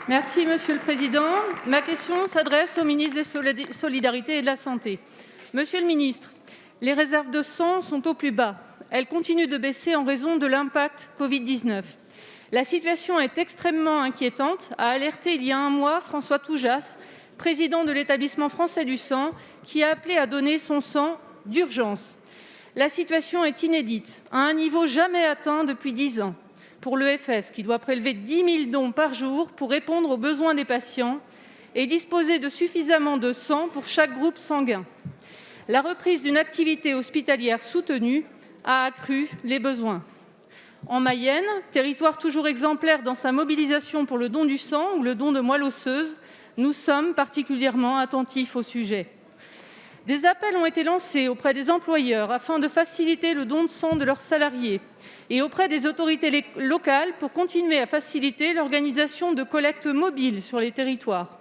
Merci Monsieur le Président. Ma question s'adresse au ministre des Solidarités et de la Santé. Monsieur le ministre, les réserves de sang sont au plus bas. Elles continuent de baisser en raison de l'impact Covid-19. La situation est extrêmement inquiétante, a alerté il y a un mois François Toujas, président de l'Établissement français du sang, qui a appelé à donner son sang d'urgence. La situation est inédite, à un niveau jamais atteint depuis 10 ans. Pour l'EFS, qui doit prélever 10 000 dons par jour pour répondre aux besoins des patients et disposer de suffisamment de sang pour chaque groupe sanguin. La reprise d'une activité hospitalière soutenue a accru les besoins. En Mayenne, territoire toujours exemplaire dans sa mobilisation pour le don du sang ou le don de moelle osseuse, nous sommes particulièrement attentifs au sujet. Des appels ont été lancés auprès des employeurs afin de faciliter le don de sang de leurs salariés et auprès des autorités locales pour continuer à faciliter l'organisation de collectes mobiles sur les territoires.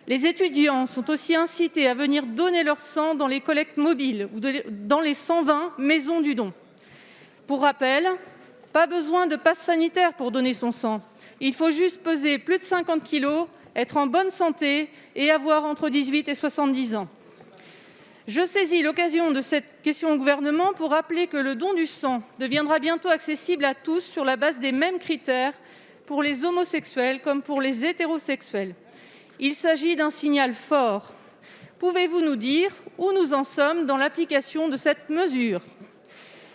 Les étudiants sont aussi incités à venir donner leur sang dans les collectes mobiles ou dans les 120 maisons du don. Pour rappel, pas besoin de passe sanitaire pour donner son sang. Il faut juste peser plus de 50 kilos, être en bonne santé et avoir entre 18 et 70 ans. Je saisis l'occasion de cette question au gouvernement pour rappeler que le don du sang deviendra bientôt accessible à tous sur la base des mêmes critères pour les homosexuels comme pour les hétérosexuels. Il s'agit d'un signal fort. Pouvez-vous nous dire où nous en sommes dans l'application de cette mesure ?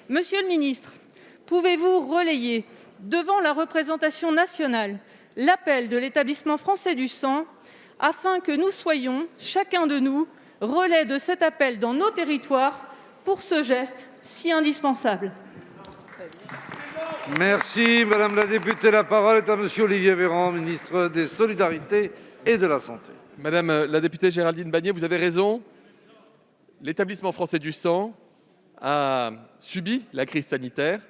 Monsieur le ministre, pouvez-vous relayer devant la représentation nationale l'appel de l'Établissement français du sang afin que nous soyons, chacun de nous, relais de cet appel dans nos territoires pour ce geste si indispensable. Merci Madame la députée. La parole est à Monsieur Olivier Véran, ministre des Solidarités et de la Santé. Madame la députée Géraldine Bannier, vous avez raison. L'Établissement français du sang a subi la crise sanitaire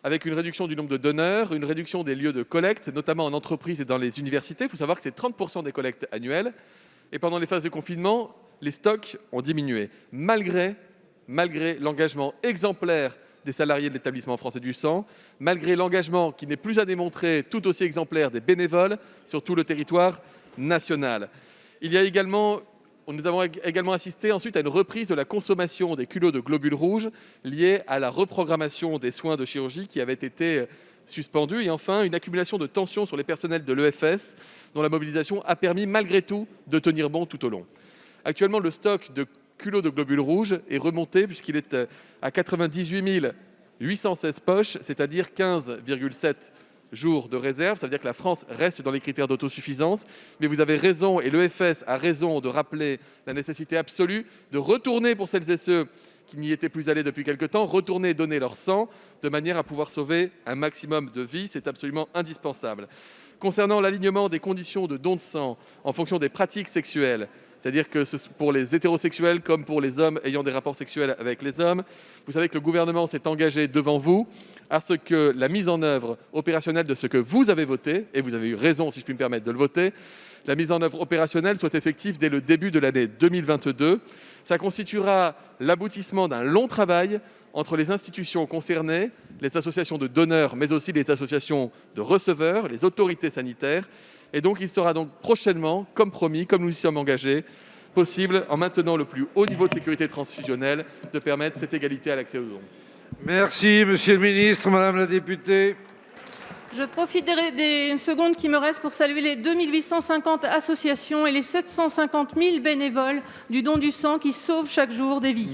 avec une réduction du nombre de donneurs, une réduction des lieux de collecte, notamment en entreprise et dans les universités. Il faut savoir que c'est 30% des collectes annuelles. Et pendant les phases de confinement, les stocks ont diminué, malgré l'engagement exemplaire des salariés de l'Établissement français du sang, malgré l'engagement qui n'est plus à démontrer tout aussi exemplaire des bénévoles sur tout le territoire national. Nous avons également assisté ensuite à une reprise de la consommation des culots de globules rouges liée à la reprogrammation des soins de chirurgie qui avaient été suspendus. Et enfin, une accumulation de tensions sur les personnels de l'EFS dont la mobilisation a permis malgré tout de tenir bon tout au long. Actuellement, le stock de culots de globules rouges est remonté puisqu'il est à 98 816 poches, c'est-à-dire 15,7 jours de réserve. Ça veut dire que la France reste dans les critères d'autosuffisance. Mais vous avez raison, et l'EFS a raison de rappeler la nécessité absolue de retourner pour celles et ceux qui n'y étaient plus allés depuis quelque temps, retourner donner leur sang de manière à pouvoir sauver un maximum de vies. C'est absolument indispensable. Concernant l'alignement des conditions de don de sang en fonction des pratiques sexuelles, c'est-à-dire que pour les hétérosexuels comme pour les hommes ayant des rapports sexuels avec les hommes, vous savez que le gouvernement s'est engagé devant vous à ce que la mise en œuvre opérationnelle de ce que vous avez voté, et vous avez eu raison, si je puis me permettre, de le voter, la mise en œuvre opérationnelle soit effective dès le début de l'année 2022. Ça constituera l'aboutissement d'un long travail entre les institutions concernées, les associations de donneurs, mais aussi les associations de receveurs, les autorités sanitaires. Et donc, il sera donc prochainement, comme promis, comme nous y sommes engagés, possible, en maintenant le plus haut niveau de sécurité transfusionnelle, de permettre cette égalité à l'accès aux dons. Merci, Monsieur le Ministre. Madame la députée. Je profite des secondes qui me restent pour saluer les 2850 associations et les 750 000 bénévoles du don du sang qui sauvent chaque jour des vies.